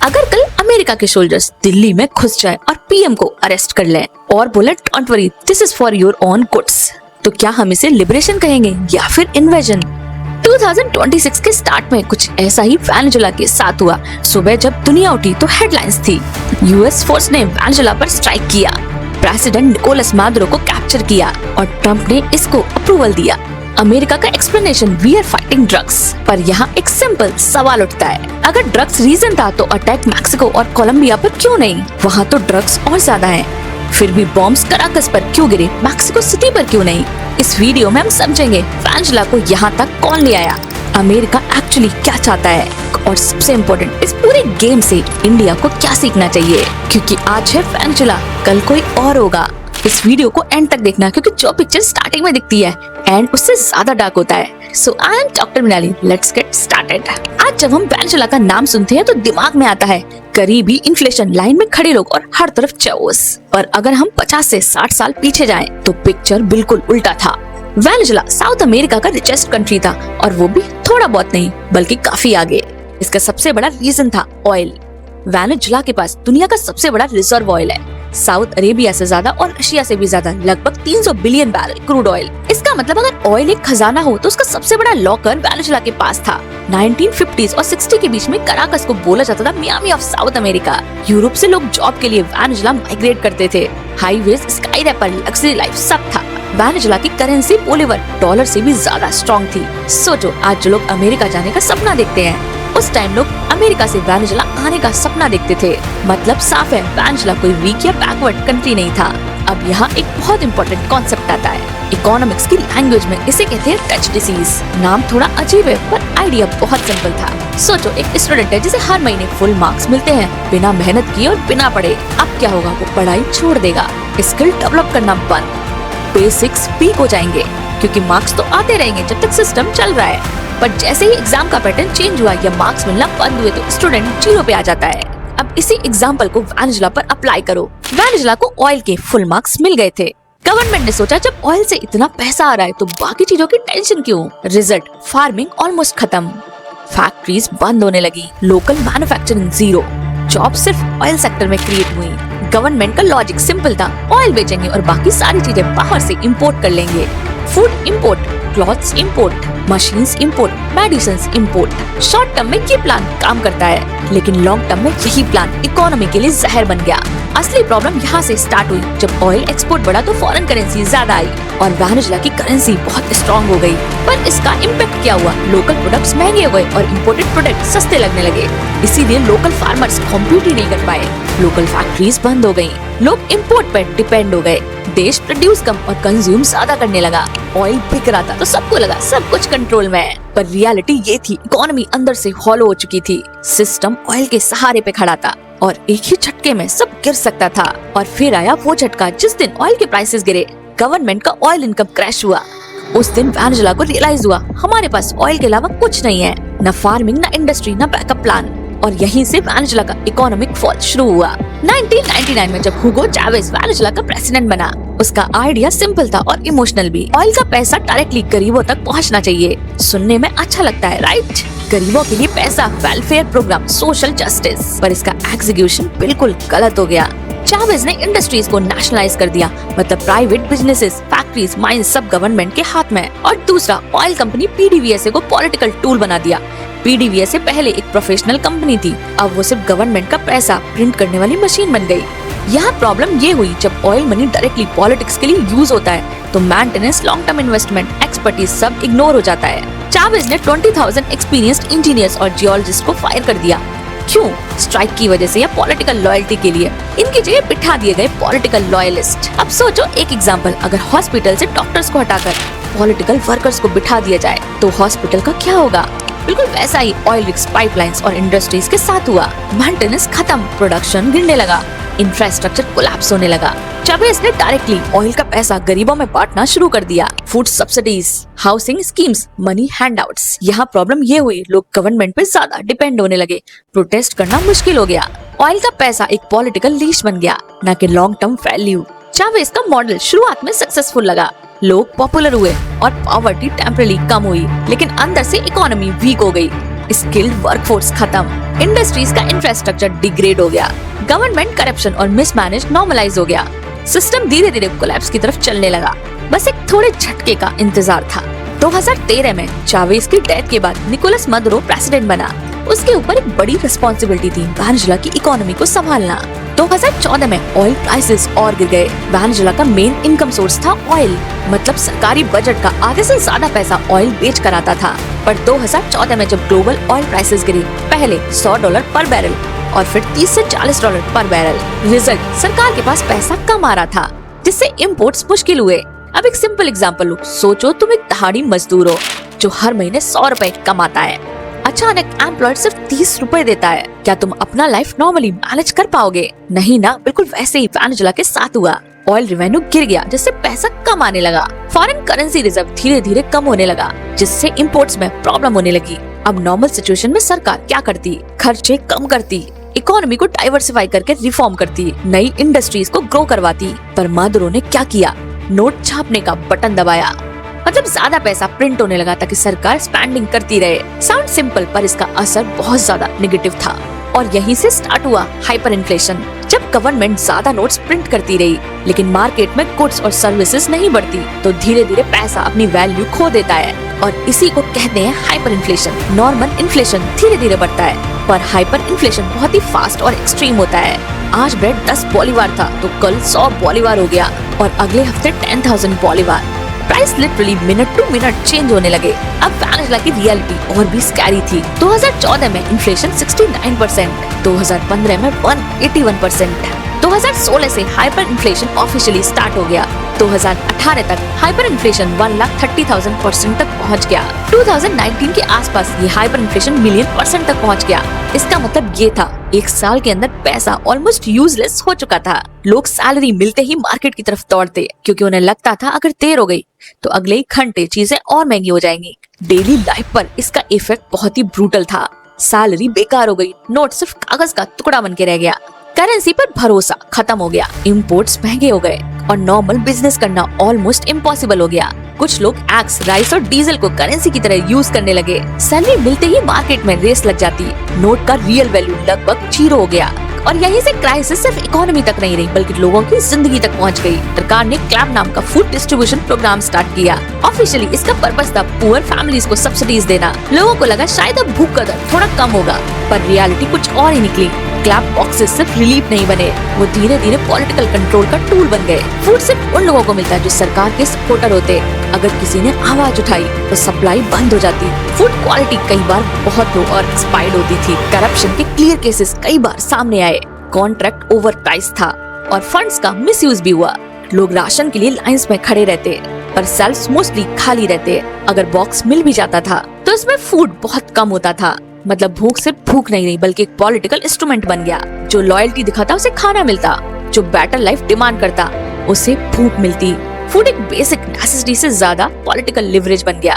अगर कल अमेरिका के सोल्जर्स दिल्ली में घुस जाए और पीएम को अरेस्ट कर लें और बोले don't worry this is for your own goods, तो क्या हम इसे लिबरेशन कहेंगे या फिर इन्वेजन? 2026 के स्टार्ट में कुछ ऐसा ही वेनेजुएला के साथ हुआ। सुबह जब दुनिया उठी तो हेडलाइंस थी, यूएस फोर्स ने वेनेजुएला पर स्ट्राइक किया, प्रेसिडेंट निकोलस मादुरो को कैप्चर किया और ट्रम्प ने इसको अप्रूवल दिया। अमेरिका का explanation, we are fighting drugs. पर यहाँ एक सिंपल सवाल उठता है, अगर ड्रग्स रीजन था तो अटैक मैक्सिको और कोलंबिया पर क्यों नहीं? वहाँ तो ड्रग्स और ज्यादा है। फिर भी बॉम्ब्स कराकस पर क्यों गिरे, मैक्सिको सिटी पर क्यों नहीं? इस वीडियो में हम समझेंगे वेनेजुएला को यहाँ तक कौन ले आया, अमेरिका एक्चुअली क्या चाहता है, और सबसे इम्पोर्टेंट इस पूरे गेम से इंडिया को क्या सीखना चाहिए। क्योंकि आज है वेनेजुएला, कल कोई और होगा। इस वीडियो को एंड तक देखना, क्योंकि जो पिक्चर स्टार्टिंग में दिखती है एंड उससे ज्यादा डार्क होता है। So I am doctor Mrinali, let's get started. आज जब हम वेनेजुएला का नाम सुनते हैं तो दिमाग में आता है गरीबी, इन्फ्लेशन, लाइन में खड़े लोग और हर तरफ चाओस। पर अगर हम 50 से 60 साल पीछे जाएं तो पिक्चर बिल्कुल उल्टा था। वेनेजुएला साउथ अमेरिका का रिचेस्ट कंट्री था, और वो भी थोड़ा बहुत नहीं बल्कि काफी आगे। इसका सबसे बड़ा रीजन था ऑयल। वेनेजुएला के पास दुनिया का सबसे बड़ा रिजर्व ऑयल है, साउथ अरेबिया से ज्यादा और रशिया से भी ज्यादा, लगभग 300 बिलियन बैरल क्रूड ऑयल। इसका मतलब अगर ऑयल एक खजाना हो तो उसका सबसे बड़ा लॉकर वेनेजुएला के पास था। 1950s और 60 के बीच में कराकस को बोला जाता था Miami of South America. Europe से लोग जॉब के लिए वेनेजुएला माइग्रेट करते थे। Highways, skyscraper, luxury life सब था। वेनेजुएला की करेंसी बोलीवर डॉलर से भी ज्यादा स्ट्रॉन्ग थी। सोचो, आज जो लोग अमेरिका जाने का सपना देखते हैं, उस टाइम लोग अमेरिका से वेनेजुएला आने का सपना देखते थे। मतलब साफ है, वेनेजुएला कोई वीक या बैकवर्ड कंट्री नहीं था। अब यहाँ एक बहुत इंपॉर्टेंट कॉन्सेप्ट आता है। इकोनॉमिक्स की लैंग्वेज में इसे कहते हैं टच डिसीज। नाम थोड़ा अजीब है पर आइडिया बहुत सिंपल था। सोचो, एक स्टूडेंट है जिसे हर महीने फुल मार्क्स मिलते हैं, बिना मेहनत किए और बिना पढ़े। अब क्या होगा, वो पढ़ाई छोड़ देगा, स्किल डेवलप करना बंद, बेसिक्स वीक हो जाएंगे, क्योंकि मार्क्स तो आते रहेंगे जब तक सिस्टम चल रहा है। पर जैसे ही एग्जाम का पैटर्न चेंज हुआ या मार्क्स मिलना बंद हुए तो स्टूडेंट जीरो पे आ जाता है। अब इसी एग्जाम्पल को वेनेजुएला पर अप्लाई करो। वेनेजुएला को ऑयल के फुल मार्क्स मिल गए थे। गवर्नमेंट ने सोचा जब ऑयल से इतना पैसा आ रहा है तो बाकी चीजों की टेंशन क्यों? रिजल्ट, फार्मिंग ऑलमोस्ट खत्म, फैक्ट्रीज बंद होने लगी, लोकल मैन्युफैक्चरिंग जीरो, जॉब सिर्फ ऑयल सेक्टर में क्रिएट हुई। गवर्नमेंट का लॉजिक सिंपल था, ऑयल बेचेंगे और बाकी सारी चीजें बाहर से इंपोर्ट कर लेंगे। Food import, clothes import, machines import, medicines import. Short term में ये प्लान काम करता है, लेकिन लॉन्ग टर्म में यही प्लान इकोनॉमी के लिए जहर बन गया। असली प्रॉब्लम यहाँ से स्टार्ट हुई जब ऑयल एक्सपोर्ट बढ़ा तो फॉरेन करेंसी ज्यादा आई और वेनेजुएला की करेंसी बहुत स्ट्रॉन्ग हो गई। पर इसका इम्पैक्ट क्या हुआ? लोकल प्रोडक्ट्स महंगे हो गए और इम्पोर्टेड प्रोडक्ट सस्ते लगने लगे। इसीलिए लोकल फार्मर्स कॉम्पीट ही नहीं कर पाए, लोकल फैक्ट्रीज बंद हो गयी, लोग इम्पोर्ट पर डिपेंड हो गए। देश प्रोड्यूस कम और कंज्यूम ज्यादा करने लगा। ऑयल बिक रहा था तो सबको लगा सब कुछ कंट्रोल में है, पर रियलिटी ये थी इकोनॉमी अंदर से हॉलो हो चुकी थी। सिस्टम ऑयल के सहारे पे खड़ा था और एक ही झटके में सब गिर सकता था। और फिर आया वो झटका जिस दिन ऑयल के प्राइसेस गिरे, गवर्नमेंट का ऑयल इनकम क्रैश हुआ। उस दिन वेनेजुएला को रियलाइज हुआ हमारे पास ऑयल के अलावा कुछ नहीं है, न फार्मिंग, न इंडस्ट्री, न बैकअप प्लान। और यहीं से वेनेजुएला का इकोनॉमिक फॉल शुरू हुआ। 1999 में जब हुगो चावेज वेनेजुएला का प्रेसिडेंट बना, उसका आइडिया सिंपल था और इमोशनल भी। ऑयल का पैसा डायरेक्टली गरीबों तक पहुंचना चाहिए। सुनने में अच्छा लगता है, राइट? गरीबों के लिए पैसा, वेलफेयर प्रोग्राम, सोशल जस्टिस। पर इसका एग्जीक्यूशन बिल्कुल गलत हो गया। चावेज ने इंडस्ट्रीज को नेशनलाइज कर दिया, मतलब प्राइवेट बिजनेसेस, फैक्ट्रीज, माइंस सब गवर्नमेंट के हाथ में। और दूसरा, ऑयल कंपनी पीडीवीएसए को पॉलिटिकल टूल बना दिया। पीडीवीएसए पहले एक प्रोफेशनल कंपनी थी, अब वो सिर्फ गवर्नमेंट का पैसा प्रिंट करने वाली मशीन बन गई। यहाँ प्रॉब्लम ये हुई, जब ऑयल मनी डायरेक्टली पॉलिटिक्स के लिए यूज होता है तो maintenance, long term investment, expertise सब इग्नोर हो जाता है। चावेज ने 20,000 एक्सपीरियंस्ड इंजीनियर्स और जियोलॉजिस्ट को फायर कर दिया। क्यों? स्ट्राइक की वजह से या पॉलिटिकल लॉयल्टी के लिए? इनकी जगह बिठा दिए गए पॉलिटिकल लॉयलिस्ट। अब सोचो एक एग्जांपल, अगर हॉस्पिटल से डॉक्टर्स को हटाकर पॉलिटिकल वर्कर्स को बिठा दिया जाए तो हॉस्पिटल का क्या होगा? बिल्कुल वैसा ही ऑयल रिग्स, पाइपलाइंस और इंडस्ट्रीज के साथ हुआ। मेंटेनेंस खत्म, प्रोडक्शन गिरने लगा, इंफ्रास्ट्रक्चर कोलैप्स होने लगा। चावेज ने डायरेक्टली ऑयल का पैसा गरीबों में बांटना शुरू कर दिया। Food subsidies, housing schemes, money handouts. यहाँ प्रॉब्लम ये हुई, लोग गवर्नमेंट पे ज्यादा डिपेंड होने लगे, प्रोटेस्ट करना मुश्किल हो गया। ऑयल का पैसा एक पॉलिटिकल लीश बन गया, न कि लॉन्ग टर्म वैल्यू। चावेज का मॉडल शुरुआत में सक्सेसफुल लगा, लोग पॉपुलर हुए और पॉवर्टी टेम्पररी कम हुई, लेकिन अंदर से इकोनॉमी वीक हो गई। स्किल्ड वर्कफोर्स खत्म, इंडस्ट्रीज का इंफ्रास्ट्रक्चर डिग्रेड हो गया, गवर्नमेंट करप्शन और मिसमैनेज नॉर्मलाइज हो गया, सिस्टम धीरे धीरे कोलैप्स की तरफ चलने लगा। बस एक थोड़े झटके का इंतजार था। 2013 में चावेज की डेथ के बाद निकोलस मदुरो प्रेसिडेंट बना। उसके ऊपर एक बड़ी रिस्पॉन्सिबिलिटी थी वेनेजुएला की इकोनॉमी को संभालना। 2014 में ऑयल प्राइसेस और गिर गए। वेनेजुएला का मेन इनकम सोर्स था ऑयल, मतलब सरकारी बजट का आधे से ज्यादा पैसा ऑयल बेच कर आता था। पर 2014 में जब ग्लोबल ऑयल प्राइसेस गिरी, पहले $100 पर बैरल और फिर $30 से $40 पर बैरल। रिजल्ट, सरकार के पास पैसा कम आ रहा था, जिससे इम्पोर्ट्स मुश्किल हुए। अब एक सिंपल एग्जांपल लो, सोचो तुम एक दिहाड़ी मजदूर हो जो हर महीने $100 कमाता है। अचानक एम्प्लॉयर सिर्फ $30 देता है। क्या तुम अपना लाइफ नॉर्मली मैनेज कर पाओगे? नहीं ना। बिल्कुल वैसे ही वेनेजुएला के साथ हुआ। ऑयल रेवेन्यू गिर गया, जिससे पैसा कम आने लगा। फॉरेन करेंसी रिजर्व धीरे धीरे कम होने लगा, जिससे इम्पोर्ट्स में प्रॉब्लम होने लगी। अब नॉर्मल सिचुएशन में सरकार क्या करती? खर्चे कम करती, इकोनॉमी को डाइवर्सिफाई करके रिफॉर्म करती, नई इंडस्ट्रीज को ग्रो करवाती। पर मदुरो ने क्या किया? नोट छापने का बटन दबाया, मतलब ज्यादा पैसा प्रिंट होने लगा ताकि सरकार स्पेंडिंग करती रहे। साउंड सिंपल, पर इसका असर बहुत ज्यादा नेगेटिव था। और यहीं से स्टार्ट हुआ हाइपर इन्फ्लेशन। जब गवर्नमेंट ज्यादा नोट्स प्रिंट करती रही लेकिन मार्केट में गुड्स और सर्विसेज नहीं बढ़ती, तो धीरे धीरे पैसा अपनी वैल्यू खो देता है। और इसी को कहते हैं हाइपर इन्फ्लेशन। नॉर्मल इन्फ्लेशन धीरे धीरे बढ़ता है, पर हाइपर इन्फ्लेशन बहुत ही फास्ट और एक्सट्रीम होता है। आज ब्रेड 10 बॉलीवार था तो कल 100 बॉलीवार हो गया और अगले हफ्ते 10,000 bolivar. Price literally minute to minute change होने लगे। अब वेनेजुएला की रियलिटी और भी स्कैरी थी। 2014 में इन्फ्लेशन 69%, 2015 में 181%, 2016 से हाइपर इन्फ्लेशन ऑफिशियली स्टार्ट हो गया। 2018 तक हाइपर इन्फ्लेशन 1,30,000% तक पहुंच गया। 2019 के आसपास ये हाइपर इन्फ्लेशन $1,000,000 तक पहुंच गया। इसका मतलब ये था, एक साल के अंदर पैसा ऑलमोस्ट यूजलेस हो चुका था। लोग सैलरी मिलते ही मार्केट की तरफ दौड़ते, क्योंकि उन्हें लगता था अगर देर हो गई तो अगले ही घंटे चीजें और महंगी हो जाएंगी। डेली लाइफ पर इसका इफेक्ट बहुत ही ब्रूटल था। सैलरी बेकार हो गई, नोट सिर्फ कागज का टुकड़ा बन के रह गया, करेंसी पर भरोसा खत्म हो गया, इम्पोर्ट्स महंगे हो गए और नॉर्मल बिजनेस करना ऑलमोस्ट इम्पॉसिबल हो गया। कुछ लोग एग्स, राइस और डीजल को करेंसी की तरह यूज करने लगे। सैलरी मिलते ही मार्केट में रेस लग जाती, नोट का रियल वैल्यू लगभग 0 हो गया। और यहीं से क्राइसिस सिर्फ इकोनॉमी तक नहीं रही, बल्कि लोगों की जिंदगी तक पहुंच गई। सरकार ने क्लैप नाम का फूड डिस्ट्रीब्यूशन प्रोग्राम स्टार्ट किया। ऑफिशियली इसका पर्पस था पुअर फैमिलीज को सब्सिडीज देना। लोगों को लगा शायद अब भूख का दर थोड़ा कम होगा, पर रियलिटी कुछ और ही निकली। क्लैप बॉक्सेस सिर्फ रिलीफ नहीं बने, वो धीरे धीरे पॉलिटिकल कंट्रोल का टूल बन गए। फूड सिर्फ उन लोगों को मिलता है जो सरकार के सपोर्टर होते। अगर किसी ने आवाज उठाई तो सप्लाई बंद हो जाती। फूड क्वालिटी कई बार बहुत लो और एक्सपायर्ड होती थी। करप्शन के क्लियर केसेस कई बार सामने आए। कॉन्ट्रैक्ट ओवर प्राइस था और फंड्स का मिसयूज भी हुआ। लोग राशन के लिए लाइंस में खड़े रहते, पर शेल्फ्स मोस्टली खाली रहते। अगर बॉक्स मिल भी जाता था तो इसमें फूड बहुत कम होता था। मतलब भूख सिर्फ भूख नहीं रही, बल्कि एक पॉलिटिकल इंस्ट्रूमेंट बन गया। जो लॉयल्टी दिखाता उसे खाना मिलता, जो बेटर लाइफ डिमांड करता उसे भूख मिलती। फूड एक बेसिक नेसेसिटी से ज्यादा पॉलिटिकल लिवरेज बन गया।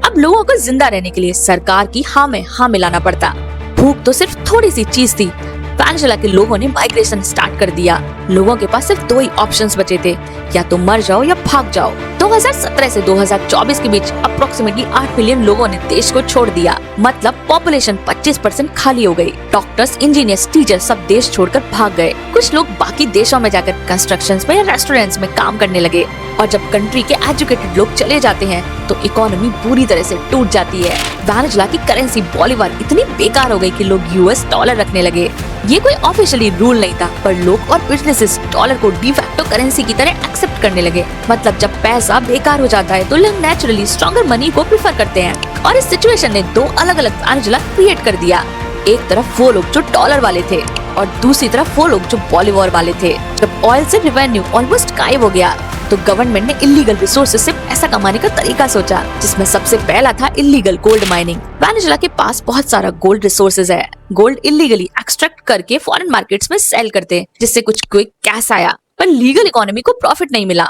अब लोगों को जिंदा रहने के लिए सरकार की हाँ में हाँ मिलाना पड़ता। भूख तो सिर्फ थोड़ी सी चीज थी। वेनेजुएला के लोगों ने माइग्रेशन स्टार्ट कर दिया। लोगों के पास सिर्फ 2 ही ऑप्शंस बचे थे, या तो मर जाओ या भाग जाओ। 2017 से 2024 के बीच अप्रोक्सीमेटली 8 मिलियन लोगों ने देश को छोड़ दिया। मतलब पॉपुलेशन 25% खाली हो गई। डॉक्टर्स, इंजीनियर्स, टीचर सब देश छोड़कर भाग गए। कुछ लोग बाकी देशों में जाकर कंस्ट्रक्शंस में या रेस्टोरेंट्स में काम करने लगे। और जब कंट्री के एजुकेटेड लोग चले जाते हैं तो इकोनॉमी पूरी तरह से टूट जाती है। वेनेजुएला की करेंसी बॉलीवार इतनी बेकार हो गई कि लोग यूएस डॉलर रखने लगे। ये कोई ऑफिशियली रूल नहीं था, पर लोग और बिजनेसेस डॉलर को डी फैक्टो करेंसी की तरह एक्सेप्ट करने लगे। मतलब जब पैसा बेकार हो जाता है तो लोग नेचुरली स्ट्रॉन्गर मनी को प्रेफर करते हैं। और इस सिचुएशन ने 2 अलग-अलग वेनेजुएला क्रिएट कर दिया। एक तरफ वो लोग जो डॉलर वाले थे और दूसरी तरफ वो लोग जो बॉलीवार वाले थे। जब ऑयल से रेवेन्यू ऑलमोस्ट गायब हो गया तो गवर्नमेंट ने इलीगल रिसोर्सेज से पैसा कमाने का तरीका सोचा, जिसमें सबसे पहला था इलीगल गोल्ड माइनिंग। वेनेजुएला के पास बहुत सारा गोल्ड रिसोर्सेज है। गोल्ड इलीगली एक्सट्रैक्ट करके फॉरेन मार्केट्स में सेल करते, जिससे कुछ क्विक कैश आया, पर लीगल इकोनॉमी को प्रॉफिट नहीं मिला।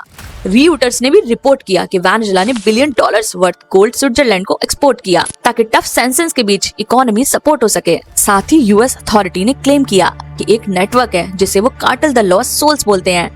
रीयूटर्स ने भी रिपोर्ट किया कि वेनेजुएला ने $1 बिलियन वर्थ गोल्ड स्विट्जरलैंड को एक्सपोर्ट किया ताकि टफ सैंक्शंस के बीच इकोनॉमी सपोर्ट हो सके। साथ ही यूएस अथॉरिटी ने क्लेम किया कि एक नेटवर्क है जिसे वो कार्टेल द लॉस्ट सोल्स बोलते हैं,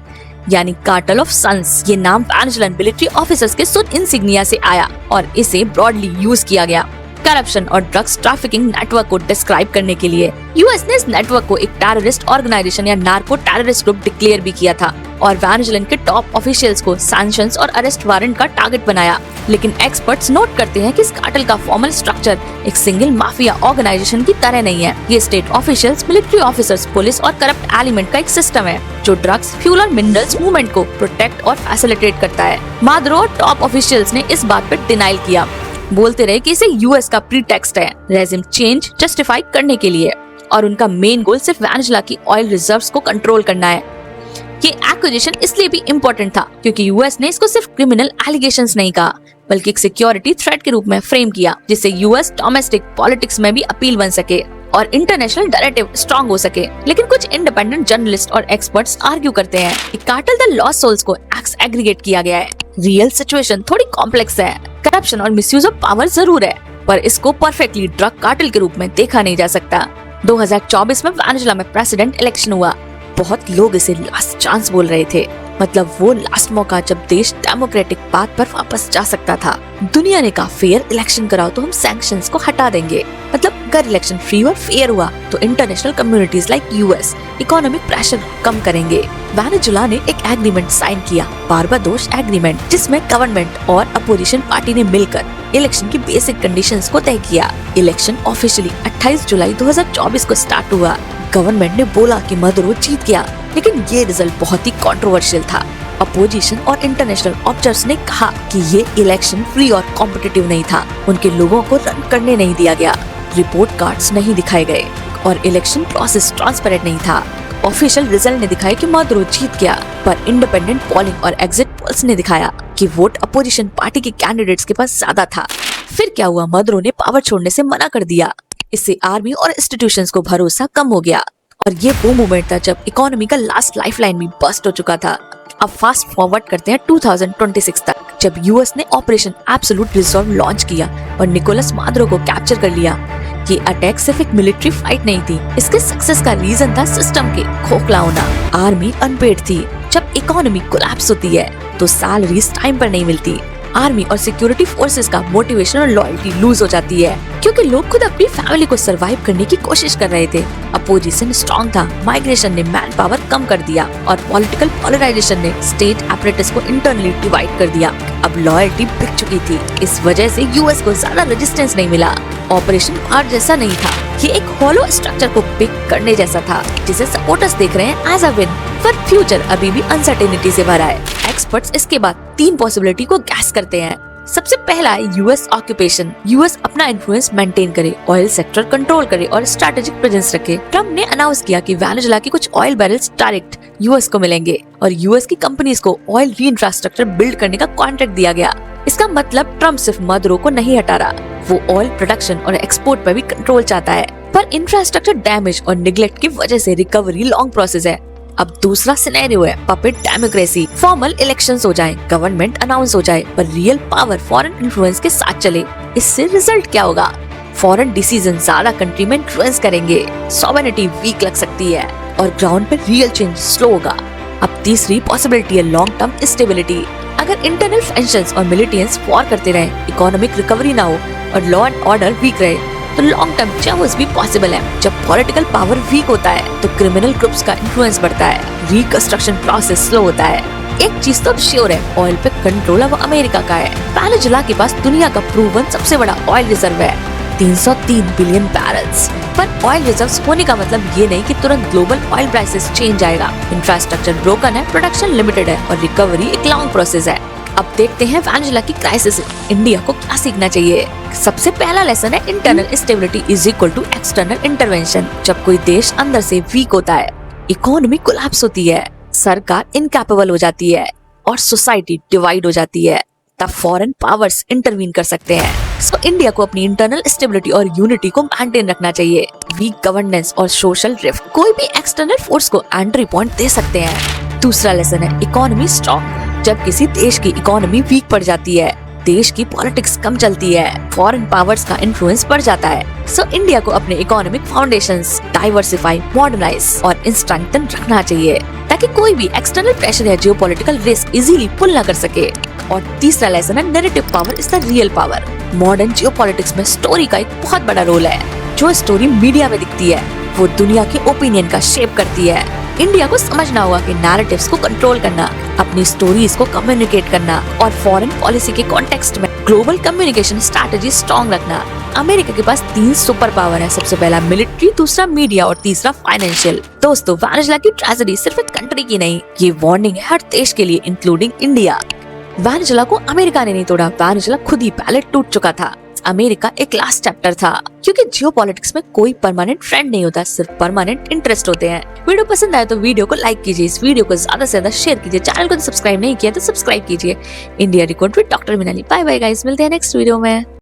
यानी कार्टेल ऑफ सन्स। ये नाम वेनेजुएलन मिलिट्री ऑफिसर्स के सुन इंसिग्निया से आया और इसे ब्रॉडली यूज किया गया। करप्शन और ड्रग्स ट्रैफिकिंग नेटवर्क को डिस्क्राइब करने के लिए। यूएस ने इस नेटवर्क को एक टेररिस्ट ऑर्गेनाइजेशन या नार्को टेररिस्ट ग्रुप डिक्लेयर भी किया था और वेनेजुएलन के टॉप ऑफिशियल्स को सैंक्शंस और अरेस्ट वारंट का टारगेट बनाया। लेकिन एक्सपर्ट्स नोट करते हैं कि इस कार्टेल का फॉर्मल स्ट्रक्चर एक सिंगल माफिया ऑर्गेनाइजेशन की तरह नहीं है। ये state officials, military officers, police और करप्ट एलिमेंट का एक सिस्टम है जो ड्रग्स, फ्यूल और मिनरल्स मूवमेंट को प्रोटेक्ट और फैसिलिटेट करता है। मादुरो और टॉप ऑफिशियल्स ने इस बात पर डिनाइल किया, बोलते रहे कि इसे यूएस का प्रीटेक्स्ट है रेजिम चेंज जस्टिफाई करने के लिए और उनका मेन गोल सिर्फ वेनेजुएला की ऑयल रिजर्व्स को कंट्रोल करना है। ये एक्विजिशन इसलिए भी इम्पोर्टेंट था क्योंकि यूएस ने इसको सिर्फ क्रिमिनल एलिगेशंस नहीं कहा बल्कि एक सिक्योरिटी थ्रेट के रूप में फ्रेम किया, जिससे यूएस डोमेस्टिक पॉलिटिक्स में भी अपील बन सके और इंटरनेशनल नैरेटिव स्ट्रॉन्ग हो सके। लेकिन कुछ इंडिपेंडेंट जर्नलिस्ट और एक्सपर्ट्स आर्ग्यू करते हैं कि कार्टेल द लॉस्ट सोल्स को एग्रीगेट किया गया है। रियल सिचुएशन थोड़ी कॉम्प्लेक्स है। करप्शन और मिसयूज ऑफ पावर जरूर है, पर इसको परफेक्टली ड्रग कार्टेल के रूप में देखा नहीं जा सकता। 2024 में वेनेजुएला में प्रेसिडेंट इलेक्शन हुआ। बहुत लोग इसे लास्ट चांस बोल रहे थे, मतलब वो लास्ट मौका जब देश डेमोक्रेटिक पाथ पर वापस जा सकता था। दुनिया ने कहा फेयर इलेक्शन कराओ तो हम सैंक्शंस को हटा देंगे। मतलब अगर इलेक्शन फ्री और फेयर हुआ तो international communities like US economic pressure कम करेंगे। वेनेजुएला ने एक एग्रीमेंट साइन किया, बारबाडोस एग्रीमेंट, जिसमें गवर्नमेंट और अपोजिशन पार्टी ने मिलकर इलेक्शन की बेसिक कंडीशंस को तय किया। इलेक्शन ऑफिशियली 28 जुलाई 2024 को स्टार्ट हुआ। गवर्नमेंट ने बोला कि मदुरो जीत गया, लेकिन ये रिजल्ट बहुत ही कंट्रोवर्शियल था। अपोजिशन और इंटरनेशनल ऑब्जर्वर्स ने कहा कि ये इलेक्शन फ्री और कॉम्पिटिटिव नहीं था। उनके लोगों को रन करने नहीं दिया गया, रिपोर्ट कार्ड्स नहीं दिखाए गए और इलेक्शन प्रोसेस ट्रांसपेरेंट नहीं था। ऑफिशियल रिजल्ट ने दिखाया कि मदुरो जीत गया, पर इंडिपेंडेंट पोलिंग और एग्जिट पोल्स ने दिखाया कि वोट अपोजिशन पार्टी के कैंडिडेट्स के पास ज्यादा था। फिर क्या हुआ, मदुरो ने पावर छोड़ने से मना कर दिया। इससे आर्मी और इंस्टीट्यूशंस को भरोसा कम हो गया और ये वो मोमेंट था जब इकोनॉमी का लास्ट लाइफलाइन भी बस्ट हो चुका था। अब फास्ट फॉरवर्ड करते हैं 2026 तक, जब यूएस ने ऑपरेशन एब्सोल्यूट रिजॉल्व लॉन्च किया और निकोलस मादुरो को कैप्चर कर लिया। ये अटैक सिर्फ एक मिलिट्री फाइट नहीं थी, इसके सक्सेस का रीजन था सिस्टम के खोखला होना। आर्मी अनपेड थी। जब इकोनॉमी कोलैप्स होती है तो सैलरीज टाइम पर नहीं मिलती। आर्मी और सिक्योरिटी फोर्सेस का मोटिवेशन और लॉयल्टी लूज हो जाती है क्योंकि लोग खुद अपनी फैमिली को सरवाइव करने की कोशिश कर रहे थे। अपोजिशन स्ट्रॉन्ग था, माइग्रेशन ने मैन पावर कम कर दिया और पॉलिटिकल पोलराइजेशन ने स्टेट एपरेटस को इंटरनली डिवाइड कर दिया। अब लॉयल्टी बिक चुकी थी, इस वजह से यूएस को ज्यादा रेजिस्टेंस नहीं मिला। ऑपरेशन पार्ट जैसा नहीं था, ये एक हॉलो स्ट्रक्चर को पिक करने जैसा था जिसे सपोर्टर्स देख रहे हैं एज अ विन, पर फ्यूचर अभी भी अनसर्टेनिटी से भरा है। एक्सपर्ट्स इसके बाद 3 पॉसिबिलिटी को गैस करते हैं। सबसे पहला है यूएस ऑक्यूपेशन। यूएस अपना इन्फ्लुएंस मेंटेन करे, ऑयल सेक्टर कंट्रोल करे और स्ट्रेटेजिक प्रेजेंस रखे। ट्रम्प ने अनाउंस किया कि वेनेजुएला के कुछ ऑयल बैरल्स डायरेक्ट यूएस को मिलेंगे और यूएस की कंपनीज को ऑयल री इंफ्रास्ट्रक्चर बिल्ड करने का कॉन्ट्रैक्ट दिया गया। इसका मतलब ट्रम्प सिर्फ मदुरो को नहीं हटा रहा, वो ऑयल प्रोडक्शन और एक्सपोर्ट पर भी कंट्रोल चाहता है। पर इंफ्रास्ट्रक्चर डैमेज और निगलेक्ट की वजह से रिकवरी लॉन्ग प्रोसेस है। अब दूसरा सिनेरियो है पपेट डेमोक्रेसी। फॉर्मल इलेक्शंस हो जाए, गवर्नमेंट अनाउंस हो जाए, पर रियल पावर फॉरेन इन्फ्लुएंस के साथ चले। इससे रिजल्ट क्या होगा? फॉरेन डिसीजन ज्यादा कंट्री में इन्फ्लुएंस करेंगे, सॉवरेनिटी वीक लग सकती है और ग्राउंड पे रियल चेंज स्लो होगा। अब तीसरी पॉसिबिलिटी है लॉन्ग टर्म स्टेबिलिटी। अगर इंटरनल टेंशंस और मिलिटेंट्स वॉर करते रहे, इकोनॉमिक रिकवरी ना हो और लॉ एंड ऑर्डर वीक रहे तो लॉन्ग टर्म चाउस भी पॉसिबल है। जब पॉलिटिकल पावर वीक होता है तो क्रिमिनल ग्रुप्स का इन्फ्लुएंस बढ़ता है, रिकंस्ट्रक्शन प्रोसेस स्लो होता है। एक चीज तो श्योर है, ऑयल पे कंट्रोल अब अमेरिका का है। वेनेजुएला के पास दुनिया का प्रूवन सबसे बड़ा ऑयल रिजर्व है, 303 बिलियन बैरल्स। पर ऑयल रिजर्व्स होने का मतलब ये नहीं कि तुरंत ग्लोबल ऑयल प्राइसेस चेंज आएगा। इंफ्रास्ट्रक्चर ब्रोकन है, प्रोडक्शन लिमिटेड है और रिकवरी एक लॉन्ग प्रोसेस है। अब देखते हैं वेनेजुएला की क्राइसिस से इंडिया को क्या सीखना चाहिए। सबसे पहला लेसन है internal stability is equal to external intervention. जब कोई देश अंदर से वीक होता है, इकोनॉमी कोलैप्स होती है, सरकार इनकैपेबल हो जाती है और सोसाइटी डिवाइड हो जाती है, तब फॉरेन पावर्स इंटरवीन कर सकते हैं। सो इंडिया को अपनी इंटरनल स्टेबिलिटी और यूनिटी को मेंटेन रखना चाहिए। वीक गवर्नेंस और सोशल रिफ्ट कोई भी एक्सटर्नल फोर्स को एंट्री पॉइंट दे सकते हैं। दूसरा लेसन है इकोनॉमी स्ट्रॉन्ग। जब किसी देश की इकोनॉमी वीक पड़ जाती है, देश की पॉलिटिक्स कम चलती है, फॉरेन पावर्स का इन्फ्लुएंस बढ़ जाता है। सो इंडिया को अपने इकोनॉमिक फाउंडेशंस डाइवर्सिफाई, मॉडर्नाइज और स्ट्रेंथन रखना चाहिए ताकि कोई भी एक्सटर्नल प्रेशर या जियोपॉलिटिकल रिस्क इजीली पुल न कर सके। और तीसरा लेसन है narrative power is the real power. Modern geopolitics में स्टोरी का एक बहुत बड़ा रोल है। जो स्टोरी मीडिया में दिखती है वो दुनिया के ओपिनियन का शेप करती है। इंडिया को समझना होगा कि नैरेटिव्स को कंट्रोल करना, अपनी स्टोरीज को कम्युनिकेट करना और फॉरेन पॉलिसी के कॉन्टेक्स्ट में ग्लोबल कम्युनिकेशन स्ट्रैटेजी स्ट्रॉन्ग रखना। अमेरिका के पास 3 सुपर पावर है, सबसे पहला मिलिट्री, दूसरा मीडिया और तीसरा फाइनेंशियल। दोस्तों, वेनेजुएला की ट्रेजेडी सिर्फ एक कंट्री की नहीं, ये वार्निंग है हर देश के लिए इंक्लूडिंग इंडिया। वेनेजुएला को अमेरिका ने नहीं तोड़ा, वेनेजुएला खुद ही पहले टूट चुका था। अमेरिका एक लास्ट चैप्टर था, क्योंकि जियोपॉलिटिक्स में कोई परमानेंट फ्रेंड नहीं होता, सिर्फ परमानेंट इंटरेस्ट होते हैं। वीडियो पसंद आए तो वीडियो को लाइक कीजिए, इस वीडियो को ज्यादा से ज्यादा शेयर कीजिए, चैनल को सब्सक्राइब नहीं किया तो सब्सक्राइब कीजिए। India record with doctor Minali. Bye bye guys, मिलते हैं नेक्स्ट वीडियो में।